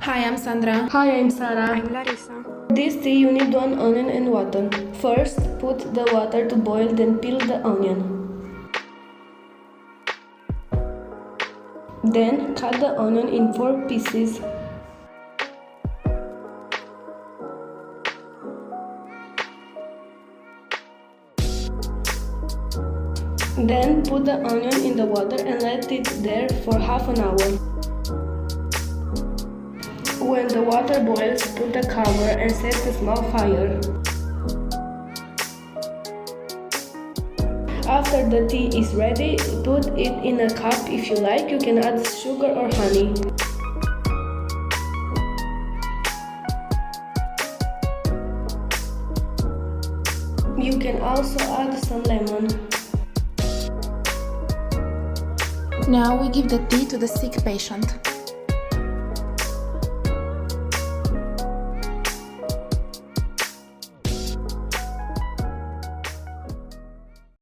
Hi, I'm Sandra. Hi, I'm Sara. I'm Larissa. This tea you need 1 onion and water. First, put the water to boil, then peel the onion. Then, cut the onion in 4 pieces. Then, put the onion in the water and let it there for half an hour. When the water boils, put the cover and set a small fire. After the tea is ready, put it in a cup. If you like, you can add sugar or honey. You can also add some lemon. Now we give the tea to the sick patient.